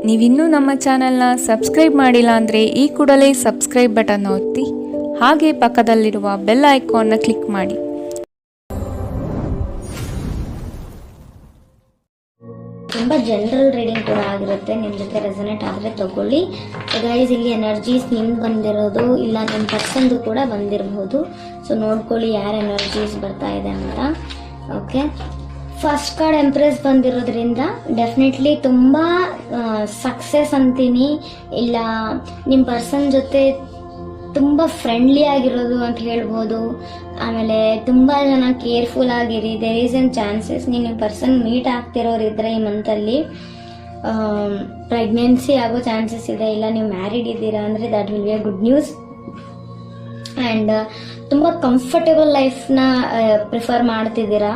ನೀವಿನ್ನೂ ನಮ್ಮ ಚಾನೆಲ್ನ ಸಬ್ಸ್ಕ್ರೈಬ್ ಮಾಡಿಲ್ಲ ಅಂದರೆ ಈ ಕೂಡಲೇ ಸಬ್ಸ್ಕ್ರೈಬ್ ಬಟನ್ ಒತ್ತಿ ಹಾಗೆ ಪಕ್ಕದಲ್ಲಿರುವ ಬೆಲ್ ಐಕಾನ್ನ ಕ್ಲಿಕ್ ಮಾಡಿ. ತುಂಬ ಜನರಲ್ ರೀಡಿಂಗ್ ಕೂಡ ಆಗಿರುತ್ತೆ. ನಿಮ್ಮ ಜೊತೆ ರೆಸನೇಟ್ ಆದರೆ ತಗೊಳ್ಳಿ. ಗೈಸ್, ಇಲ್ಲಿ ಎನರ್ಜೀಸ್ ನಿಮ್ಗೆ ಬಂದಿರೋದು ಇಲ್ಲ ನಿಮ್ಮ ಪರ್ಸನ್ದು ಕೂಡ ಬಂದಿರಬಹುದು. ಸೊ ನೋಡ್ಕೊಳ್ಳಿ ಯಾರು ಎನರ್ಜೀಸ್ ಬರ್ತಾ ಇದೆ ಅಂತ. ಓಕೆ, ಫಸ್ಟ್ ಕಾರ್ಡ್ ಎಂಪ್ರೆಸ್ ಬಂದಿರೋದ್ರಿಂದ ಡೆಫಿನೆಟ್ಲಿ ತುಂಬ ಸಕ್ಸಸ್ ಅಂತೀನಿ. ಇಲ್ಲ ನಿಮ್ಮ ಪರ್ಸನ್ ಜೊತೆ ತುಂಬ ಫ್ರೆಂಡ್ಲಿ ಆಗಿರೋದು ಅಂತ ಹೇಳ್ಬೋದು. ಆಮೇಲೆ ತುಂಬ ಜನ ಕೇರ್ಫುಲ್ ಆಗಿರಿ. ದೇರ್ ಈಸ್ ಎನ್ ಚಾನ್ಸಸ್ ನೀವು ನಿಮ್ಮ ಪರ್ಸನ್ ಮೀಟ್ ಆಗ್ತಿರೋರು ಇದ್ರೆ ಈ ಮಂತಲ್ಲಿ ಪ್ರೆಗ್ನೆನ್ಸಿ ಆಗೋ ಚಾನ್ಸಸ್ ಇದೆ. ಇಲ್ಲ ನೀವು ಮ್ಯಾರಿಡ್ ಇದ್ದೀರಾ ಅಂದರೆ that will be a good news. And ತುಂಬ ಕಂಫರ್ಟೇಬಲ್ ಲೈಫ್ನ ಪ್ರಿಫರ್ ಮಾಡ್ತಿದ್ದೀರಾ.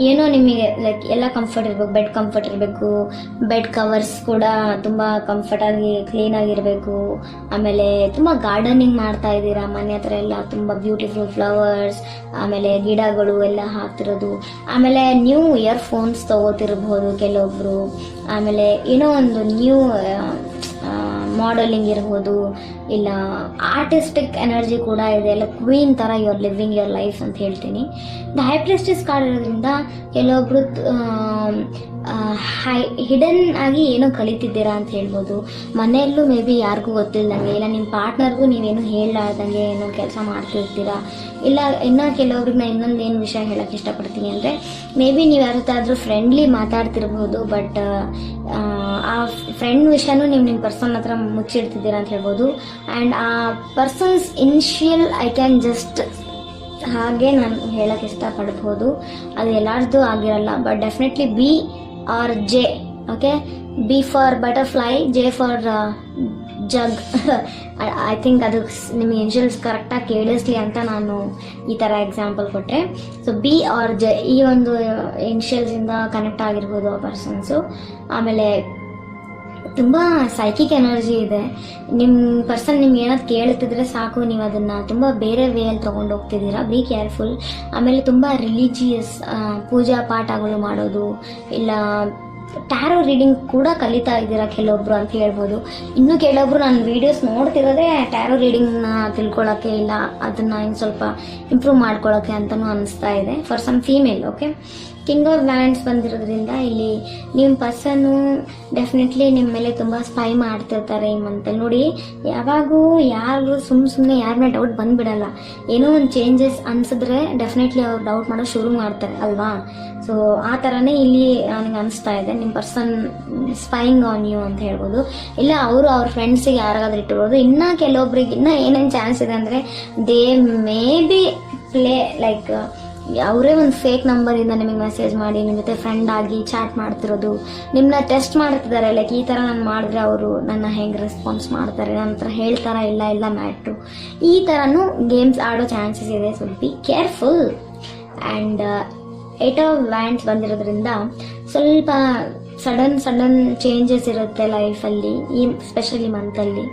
ಏನೋ ನಿಮಗೆ ಲೈಕ್ ಎಲ್ಲ ಕಂಫರ್ಟ್ ಇರಬೇಕು. ಬೆಡ್ ಕಂಫರ್ಟ್ ಇರಬೇಕು, ಬೆಡ್ ಕವರ್ಸ್ ಕೂಡ ತುಂಬ ಕಂಫರ್ಟಾಗಿ ಕ್ಲೀನಾಗಿರಬೇಕು. ಆಮೇಲೆ ತುಂಬ ಗಾರ್ಡನಿಂಗ್ ಮಾಡ್ತಾ ಇದ್ದೀರಾ. ಮನೆ ಹತ್ರ ಎಲ್ಲ ತುಂಬ ಬ್ಯೂಟಿಫುಲ್ ಫ್ಲವರ್ಸ್, ಆಮೇಲೆ ಗಿಡಗಳು ಎಲ್ಲ ಹಾಕ್ತಿರೋದು. ಆಮೇಲೆ ನ್ಯೂ ಇಯರ್ಫೋನ್ಸ್ ತೊಗೋತಿರ್ಬೋದು ಕೆಲವೊಬ್ಬರು. ಆಮೇಲೆ ಏನೋ ಒಂದು ನ್ಯೂ ಮಾಡೆಲಿಂಗ್ ಇರ್ಬೋದು, ಇಲ್ಲ ಆರ್ಟಿಸ್ಟಿಕ್ ಎನರ್ಜಿ ಕೂಡ ಇದೆ. ಎಲ್ಲ ಕ್ವೀನ್ ಥರ you are living your life ಅಂತ ಹೇಳ್ತೀನಿ. ದ ಹೈ ಪ್ರಿಸ್ಟೆಸ್ ಕಾರ್ಡ್ ಇರೋದ್ರಿಂದ ಕೆಲವೊಬ್ರು ಹಿಡನ್ ಆಗಿ ಏನೋ ಕಲಿತಿದ್ದೀರಾ ಅಂತ ಹೇಳ್ಬೋದು. ಮನೆಯಲ್ಲೂ ಮೇ ಬಿ ಯಾರಿಗೂ ಗೊತ್ತಿಲ್ಲದಂಗೆ, ಇಲ್ಲ ನಿಮ್ಮ ಪಾರ್ಟ್ನರ್ಗೂ ನೀವೇನು ಹೇಳಲಾರ್ದಂಗೆ ಏನೋ ಕೆಲಸ ಮಾಡ್ತಿರ್ತೀರಾ. ಇಲ್ಲ ಇನ್ನು ಕೆಲವ್ರಿಗೆ ನಾನು ಇನ್ನೊಂದು ಏನು ವಿಷಯ ಹೇಳೋಕ್ಕೆ ಇಷ್ಟಪಡ್ತೀನಿ ಅಂದರೆ, ಮೇ ಬಿ ನೀವು ಯಾವತ್ತಾದರೂ ಫ್ರೆಂಡ್ಲಿ ಮಾತಾಡ್ತಿರ್ಬೋದು, ಬಟ್ ಆ ಫ್ರೆಂಡ್ ವಿಷಯನೂ ನೀವು ನಿಮ್ಮ ಪರ್ಸನ್ ಹತ್ರ ಮುಚ್ಚಿಡ್ತಿದ್ದೀರಾ ಅಂತ ಹೇಳ್ಬೋದು. ಆ್ಯಂಡ್ ಆ persons initial I can just ಹಾಗೆ ನಾನು ಹೇಳೋಕ್ಕೆ ಇಷ್ಟಪಡ್ಬೋದು. ಅದು ಎಲ್ಲರದ್ದು ಆಗಿರಲ್ಲ, but definitely B R J. Okay, B for butterfly, J for jug. I think ಅದು ನಿಮಗೆ ಇನ್ಶಿಯಲ್ಸ್ ಕರೆಕ್ಟಾಗಿ ಕೇಳಿಸ್ಲಿ ಅಂತ ನಾನು ಈ ಥರ ಎಕ್ಸಾಂಪಲ್ ಕೊಟ್ಟೆ. ಸೊ ಬಿ ಆರ್ ಜೆ ಈ ಒಂದು ಇನ್ಶಿಯಲ್ಸಿಂದ ಕನೆಕ್ಟ್ ಆಗಿರ್ಬೋದು ಆ ಪರ್ಸನ್ಸು. ಆಮೇಲೆ ತುಂಬ ಸೈಕಿಕ್ ಎನರ್ಜಿ ಇದೆ. ನಿಮ್ಮ ಪರ್ಸನ್ ನಿಮ್ಗೆ ಏನಾದ್ರು ಕೇಳ್ತಿದ್ರೆ ಸಾಕು, ನೀವು ಅದನ್ನು ತುಂಬ ಬೇರೆ ವೇಯಲ್ಲಿ ತೊಗೊಂಡು ಹೋಗ್ತಿದ್ದೀರಾ. Be careful. ಆಮೇಲೆ ತುಂಬ ರಿಲಿಜಿಯಸ್ ಪೂಜಾ ಪಾಠಗಳು ಮಾಡೋದು, ಇಲ್ಲ ಟ್ಯಾರೋ ರೀಡಿಂಗ್ ಕೂಡ ಕಲಿತಾ ಇದ್ದೀರಾ ಕೆಲವೊಬ್ರು ಅಂತ ಹೇಳ್ಬೋದು. ಇನ್ನು ಕೆಲವೊಬ್ರು ನಾನು ವೀಡಿಯೋಸ್ ನೋಡ್ತಿರೋದೇ ಟ್ಯಾರೋ ರೀಡಿಂಗ್ನ ತಿಳ್ಕೊಳ್ಳೋಕ್ಕೆ, ಇಲ್ಲ ಅದನ್ನು ಇನ್ನು ಸ್ವಲ್ಪ ಇಂಪ್ರೂವ್ ಮಾಡ್ಕೊಳ್ಳೋಕ್ಕೆ ಅಂತಲೂ ಅನಿಸ್ತಾ ಇದೆ for some female. Okay, king of wands ಬಂದಿರೋದ್ರಿಂದ ಇಲ್ಲಿ ನಿಮ್ಮ ಪರ್ಸನ್ನು ಡೆಫಿನೆಟ್ಲಿ ನಿಮ್ಮ ಮೇಲೆ ತುಂಬ ಸ್ಪೈ ಮಾಡ್ತಿರ್ತಾರೆ ಈ ಮಂತಲ್ಲಿ. ನೋಡಿ, ಯಾವಾಗೂ ಯಾರು ಸುಮ್ಮನೆ ಯಾರ ಮೇಲೆ ಡೌಟ್ ಬಂದುಬಿಡಲ್ಲ. ಏನೋ ಒಂದು ಚೇಂಜಸ್ ಅನಿಸಿದ್ರೆ ಡೆಫಿನೆಟ್ಲಿ ಅವ್ರು ಡೌಟ್ ಮಾಡೋದು ಶುರು ಮಾಡ್ತಾರೆ ಅಲ್ವಾ. ಸೊ ಆ ಥರನೇ ಇಲ್ಲಿ ನನಗೆ ಅನಿಸ್ತಾ ಇದೆ. ನಿಮ್ಮ ಪರ್ಸನ್ ಸ್ಪೈಯಿಂಗ್ ಆನ್ ಯು ಅಂತ ಹೇಳ್ಬೋದು. ಇಲ್ಲ ಅವರು ಅವ್ರ ಫ್ರೆಂಡ್ಸಿಗೆ ಯಾರಿಗಾದ್ರೂ ಇಟ್ಟಿರ್ಬೋದು. ಇನ್ನೂ ಕೆಲವೊಬ್ರಿಗೆ ಇನ್ನೂ ಏನೇನು ಚಾನ್ಸ್ ಇದೆ ಅಂದರೆ, they may be play like ಅವರೇ ಒಂದು ಫೇಕ್ ನಂಬರಿಂದ ನಿಮಗೆ ಮೆಸೇಜ್ ಮಾಡಿ ನಿಮ್ಮ ಜೊತೆ ಫ್ರೆಂಡ್ ಆಗಿ ಚಾಟ್ ಮಾಡ್ತಿರೋದು, ನಿಮ್ಮನ್ನ ಟೆಸ್ಟ್ ಮಾಡ್ತಿದ್ದಾರೆ. ಲೈಕ್ ಈ ಥರ ನಾನು ಮಾಡಿದ್ರೆ ಅವರು ನನ್ನ ಹೆಂಗೆ ರೆಸ್ಪಾನ್ಸ್ ಮಾಡ್ತಾರೆ, ನನ್ನ ಹತ್ರ ಹೇಳ್ತಾರಾ ಇಲ್ಲ ಮ್ಯಾಟ್ರು, ಈ ಥರನೂ ಗೇಮ್ಸ್ ಆಡೋ ಚಾನ್ಸಸ್ ಇದೆ. So be careful. And 8 of wands ಬಂದಿರೋದ್ರಿಂದ ಸ್ವಲ್ಪ ಸಡನ್ ಚೇಂಜಸ್ ಇರುತ್ತೆ ಲೈಫಲ್ಲಿ ಈ ಸ್ಪೆಷಲಿ ಮಂತಲ್ಲಿ.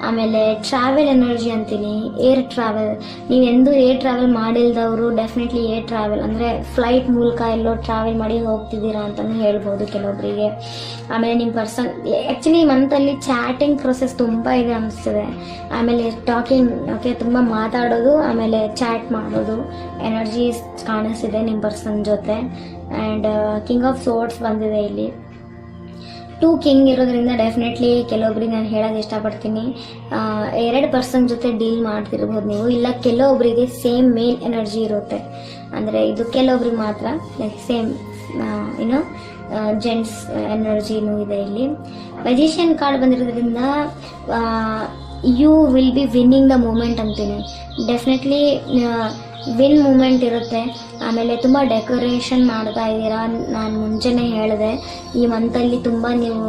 ಆಮೇಲೆ ಟ್ರಾವೆಲ್ ಎನರ್ಜಿ ಅಂತೀನಿ. ಏರ್ ಟ್ರಾವೆಲ್, ನೀವೆಂದೂ ಏರ್ ಟ್ರಾವೆಲ್ ಮಾಡಿಲ್ದವರು ಡೆಫಿನೆಟ್ಲಿ ಏರ್ ಟ್ರಾವೆಲ್ ಅಂದರೆ ಫ್ಲೈಟ್ ಮೂಲಕ ಎಲ್ಲೋ ಟ್ರಾವೆಲ್ ಮಾಡಿ ಹೋಗ್ತಿದ್ದೀರಾ ಅಂತಲೂ ಹೇಳ್ಬೋದು ಕೆಲವೊಬ್ಬರಿಗೆ. ಆಮೇಲೆ ನಿಮ್ಮ ಪರ್ಸನ್ ಆ್ಯಕ್ಚುಲಿ ಮಂತಲ್ಲಿ ಚಾಟಿಂಗ್ ಪ್ರೊಸೆಸ್ ತುಂಬ ಇದೆ ಅನಿಸ್ತದೆ. ಆಮೇಲೆ ಟಾಕಿಂಗ್, ಓಕೆ, ತುಂಬ ಮಾತಾಡೋದು, ಆಮೇಲೆ ಚಾಟ್ ಮಾಡೋದು ಎನರ್ಜೀಸ್ ಕಾಣಿಸ್ತಿದೆ ನಿಮ್ಮ ಪರ್ಸನ್ ಜೊತೆ. ಆ್ಯಂಡ್ ಕಿಂಗ್ ಆಫ್ ಸೋರ್ಡ್ಸ್ ಬಂದಿದೆ ಇಲ್ಲಿ. 2 ಕಿಂಗ್ ಇರೋದ್ರಿಂದ ಡೆಫಿನೆಟ್ಲಿ ಕೆಲವೊಬ್ರಿಗೆ ನಾನು ಹೇಳೋದು ಇಷ್ಟಪಡ್ತೀನಿ, 2 ಪರ್ಸನ್ ಜೊತೆ ಡೀಲ್ ಮಾಡ್ತಿರ್ಬೋದು ನೀವು. ಇಲ್ಲ ಕೆಲವೊಬ್ಬರಿಗೆ ಸೇಮ್ ಮೇಲ್ ಎನರ್ಜಿ ಇರುತ್ತೆ, ಅಂದರೆ ಇದು ಕೆಲವೊಬ್ರಿಗೆ ಮಾತ್ರ. ಲೈಕ್ ಸೇಮ್ ಏನೋ ಜೆಂಟ್ಸ್ ಎನರ್ಜಿನೂ ಇದೆ ಇಲ್ಲಿ. ಮ್ಯಾಜಿಷಿಯನ್ ಕಾರ್ಡ್ ಬಂದಿರೋದ್ರಿಂದ you will be winning the moment ಅಂತೀನಿ. ಡೆಫಿನೆಟ್ಲಿ ವಿನ್ ಮೂಮೆಂಟ್ ಇರುತ್ತೆ. ಆಮೇಲೆ ತುಂಬ ಡೆಕೋರೇಷನ್ ಮಾಡ್ತಾ ಇದ್ದೀರಾ. ನಾನು ಮುಂಚೆನೇ ಹೇಳಿದೆ, ಈ ಮಂತಲ್ಲಿ ತುಂಬ ನೀವು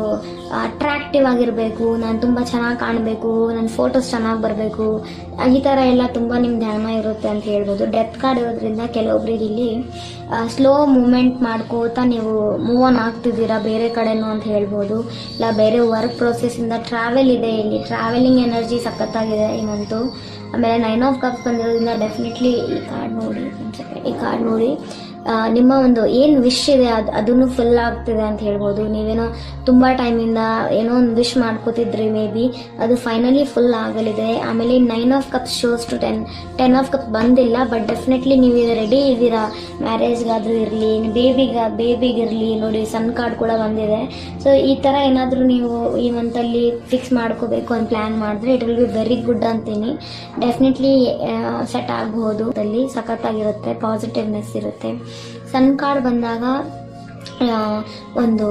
ಅಟ್ರಾಕ್ಟಿವ್ ಆಗಿರಬೇಕು, ನಾನು ತುಂಬ ಚೆನ್ನಾಗಿ ಕಾಣಬೇಕು, ನನ್ನ ಫೋಟೋಸ್ ಚೆನ್ನಾಗಿ ಬರಬೇಕು, ಈ ಥರ ಎಲ್ಲ ತುಂಬ ನಿಮ್ಮ ಧ್ಯಾನ ಇರುತ್ತೆ ಅಂತ ಹೇಳ್ಬೋದು. ಡೆತ್ ಕಾರ್ಡ್ ಇರೋದ್ರಿಂದ ಕೆಲವೊಬ್ರಿಗೆ ಇಲ್ಲಿ ಸ್ಲೋ ಮೂಮೆಂಟ್ ಮಾಡ್ಕೋತಾ ನೀವು ಮೂವ್ ಆನ್ ಆಗ್ತಿದ್ದೀರಾ ಬೇರೆ ಕಡೆನೂ ಅಂತ ಹೇಳ್ಬೋದು. ಇಲ್ಲ ಬೇರೆ ವರ್ಕ್ ಪ್ರೊಸೆಸ್ಸಿಂದ ಟ್ರಾವೆಲ್ ಇದೆ ಇಲ್ಲಿ. ಟ್ರಾವೆಲಿಂಗ್ ಎನರ್ಜಿ ಸಖತ್ತಾಗಿದೆ ಈ ಮಂತು. ಆಮೇಲೆ 9 ಆಫ್ ಕಪ್ಸ್ ಬಂದಿರೋದ್ರಿಂದ ಡೆಫಿನೆಟ್ಲಿ ಈ ಕಾರ್ಡ್ ನೋಡಿ ನಿಮ್ಮ ಒಂದು ಏನು ವಿಶ್ ಇದೆ ಅದನ್ನು ಫುಲ್ ಆಗ್ತಿದೆ ಅಂತ ಹೇಳ್ಬೋದು. ನೀವೇನೋ ತುಂಬ ಟೈಮಿಂದ ಏನೋ ಒಂದು ವಿಶ್ ಮಾಡ್ಕೋತಿದ್ರಿ, ಮೇ ಬಿ ಅದು ಫೈನಲಿ ಫುಲ್ ಆಗಲಿದೆ. ಆಮೇಲೆ 9 of cups shows to 10 of cups ಬಂದಿಲ್ಲ, ಬಟ್ ಡೆಫಿನೆಟ್ಲಿ ನೀವು ರೆಡಿ ಇದ್ದೀರಾ. ಮ್ಯಾರೇಜ್ಗಾದರೂ ಇರಲಿ, ಬೇಬಿಗಿರಲಿ, ನೋಡಿ ಸನ್ ಕಾರ್ಡ್ ಕೂಡ ಬಂದಿದೆ. ಸೊ ಈ ಥರ ಏನಾದರೂ ನೀವು ಈ ಮಂತಲ್ಲಿ ಫಿಕ್ಸ್ ಮಾಡ್ಕೋಬೇಕು ಅಂತ ಪ್ಲ್ಯಾನ್ ಮಾಡಿದ್ರೆ it will be very good ಅಂತೀನಿ. ಡೆಫಿನೆಟ್ಲಿ ಸೆಟ್ ಆಗಬಹುದು. ಅಲ್ಲಿ ಸಖತ್ತಾಗಿರುತ್ತೆ, ಪಾಸಿಟಿವ್ನೆಸ್ ಇರುತ್ತೆ. ಸನ್ ಕಾರ್ಡ್ ಬಂದಾಗ ಒಂದು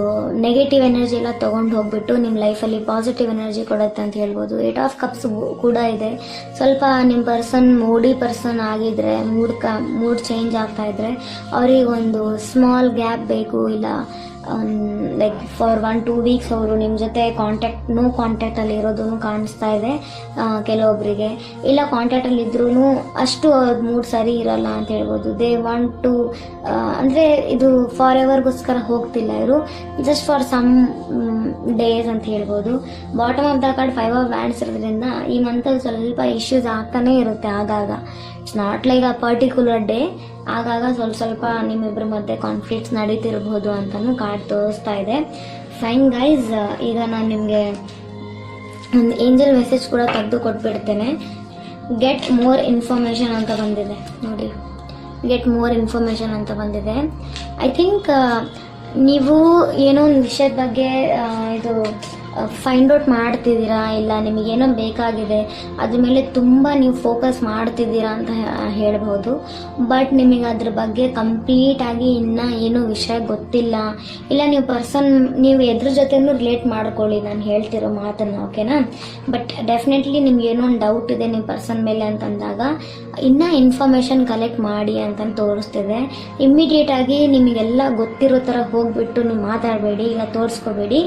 ನೆಗೆಟಿವ್ ಎನರ್ಜಿ ಎಲ್ಲ ತೊಗೊಂಡು ಹೋಗ್ಬಿಟ್ಟು ನಿಮ್ಮ ಲೈಫಲ್ಲಿ ಪಾಸಿಟಿವ್ ಎನರ್ಜಿ ಕೊಡುತ್ತೆ ಅಂತ ಹೇಳ್ಬೋದು. 8 ಆಫ್ ಕಪ್ಸ್ ಕೂಡ ಇದೆ. ಸ್ವಲ್ಪ ನಿಮ್ಮ ಮೂಡಿ ಪರ್ಸನ್ ಆಗಿದ್ರೆ, ಮೂಡ್ ಚೇಂಜ್ ಆಗ್ತಾ ಇದ್ರೆ ಅವ್ರಿಗೆ ಒಂದು ಸ್ಮಾಲ್ ಗ್ಯಾಪ್ ಬೇಕು, ಇಲ್ಲ ಲೈಕ್ ಫಾರ್ 1-2 ವೀಕ್ಸ್ ಅವರು ನಿಮ್ಮ ಜೊತೆ ನೋ ಕಾಂಟ್ಯಾಕ್ಟಲ್ಲಿ ಇರೋದನ್ನು ಕಾಣಿಸ್ತಾ ಇದೆ ಕೆಲವೊಬ್ಬರಿಗೆ. ಇಲ್ಲ ಕಾಂಟ್ಯಾಕ್ಟಲ್ಲಿ ಇದ್ರೂ ಅಷ್ಟು ಅವ್ರ ಮೂಡ್ ಸರಿ ಇರಲ್ಲ ಅಂತ ಹೇಳ್ಬೋದು. ದೇ ವಾಂಟ್ ಟು ಅಂದರೆ ಇದು ಫಾರ್ ಎವರ್ಗೋಸ್ಕರ ಹೋಗ್ತಿಲ್ಲ ಇವರು, ಜಸ್ಟ್ ಫಾರ್ ಸಮ್ ಡೇಸ್ ಅಂತ ಹೇಳ್ಬೋದು. Bottom of the card 5 of wands ಇರೋದ್ರಿಂದ ಈ ಮಂತಲ್ಲಿ ಸ್ವಲ್ಪ ಇಶ್ಯೂಸ್ ಆಗ್ತಾನೆ ಇರುತ್ತೆ ಆಗಾಗ. It's not like a particular day, ಆಗಾಗ ಸ್ವಲ್ಪ ನಿಮ್ಮಿಬ್ಬರ ಮಧ್ಯೆ ಕಾನ್ಫ್ಲಿಕ್ಟ್ಸ್ ನಡೀತಿರ್ಬೋದು ಅಂತಲೂ ಕಾರ್ಡ್ ತೋರಿಸ್ತಾ ಇದೆ. ಫೈನ್ ಗೈಸ್, ಈಗ ನಾನು ನಿಮಗೆ ಒಂದು ಏಂಜಲ್ ಮೆಸೇಜ್ ಕೂಡ ತೆಗೆದು ಕೊಟ್ಬಿಡ್ತೇನೆ. ಗೆಟ್ ಮೋರ್ ಇನ್ಫಾರ್ಮೇಷನ್ ಅಂತ ಬಂದಿದೆ ನೋಡಿ, ಗೆಟ್ ಮೋರ್ ಇನ್ಫಾರ್ಮೇಷನ್ ಅಂತ ಬಂದಿದೆ. ಐ ಥಿಂಕ್ ನೀವು ಏನೋ ಒಂದು ವಿಷಯದ ಬಗ್ಗೆ ಇದು ಫೈಂಡ್ ಔಟ್ ಮಾಡ್ತಿದ್ದೀರಾ, ಇಲ್ಲ ನಿಮಗೇನೋ ಬೇಕಾಗಿದೆ ಅದ್ರ ಮೇಲೆ ತುಂಬ ನೀವು ಫೋಕಸ್ ಮಾಡ್ತಿದ್ದೀರಾ ಅಂತ ಹೇಳ್ಬೋದು. ಬಟ್ ನಿಮಗೆ ಅದ್ರ ಬಗ್ಗೆ ಕಂಪ್ಲೀಟಾಗಿ ಇನ್ನೂ ಏನೂ ವಿಷಯ ಗೊತ್ತಿಲ್ಲ, ಇಲ್ಲ ನೀವು ಎದ್ರ ಜೊತೆನೂ ರಿಲೇಟ್ ಮಾಡ್ಕೊಳ್ಳಿ ನಾನು ಹೇಳ್ತಿರೋ ಮಾತನ್ನು, ಓಕೆನಾ. ಬಟ್ ಡೆಫಿನೆಟ್ಲಿ ನಿಮ್ಗೆ ಏನೋ ಒಂದು ಡೌಟ್ ಇದೆ ನಿಮ್ಮ ಪರ್ಸನ್ ಮೇಲೆ ಅಂತಂದಾಗ ಇನ್ನೂ ಇನ್ಫಾರ್ಮೇಷನ್ ಕಲೆಕ್ಟ್ ಮಾಡಿ ಅಂತ ತೋರಿಸ್ತಿದೆ. ಇಮ್ಮಿಡಿಯೇಟಾಗಿ ನಿಮಗೆಲ್ಲ ಗೊತ್ತಿರೋ ಥರ ಹೋಗ್ಬಿಟ್ಟು ನೀವು ಮಾತಾಡಬೇಡಿ, ಇಲ್ಲ ತೋರಿಸ್ಕೋಬೇಡಿ.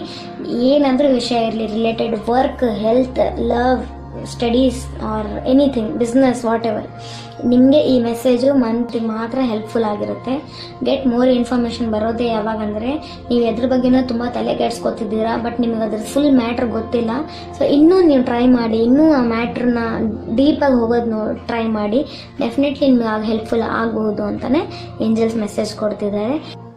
ಏನಾದರೂ ವಿಷಯ ಇರಲಿ, related work, health, love, studies or anything, business, what ever, ನಿಮಗೆ ಈ ಮೆಸೇಜು ಮಂತಿಗೆ ಮಾತ್ರ ಹೆಲ್ಪ್ಫುಲ್ ಆಗಿರುತ್ತೆ. ಗೆಟ್ ಮೋರ್ ಇನ್ಫಾರ್ಮೇಷನ್ ಬರೋದೇ ಯಾವಾಗಂದರೆ ನೀವು ಎದ್ರ ಬಗ್ಗೆನೂ ತುಂಬ ತಲೆ ಕೆಡಿಸ್ಕೊತಿದ್ದೀರಾ, ಬಟ್ ನಿಮಗೆ ಅದ್ರ ಫುಲ್ ಮ್ಯಾಟ್ರ್ ಗೊತ್ತಿಲ್ಲ. ಸೊ ಇನ್ನೂ ನೀವು ಟ್ರೈ ಮಾಡಿ, ಇನ್ನೂ ಆ ಮ್ಯಾಟ್ರನ್ನ ಡೀಪಾಗಿ ಹೋಗೋದು ಟ್ರೈ ಮಾಡಿ. ಡೆಫಿನೆಟ್ಲಿ ನಿಮಗೆ ಆಗ ಹೆಲ್ಪ್ಫುಲ್ ಆಗಬಹುದು ಅಂತಲೇ ಏಂಜಲ್ಸ್ ಮೆಸೇಜ್ ಕೊಡ್ತಿದ್ದಾರೆ.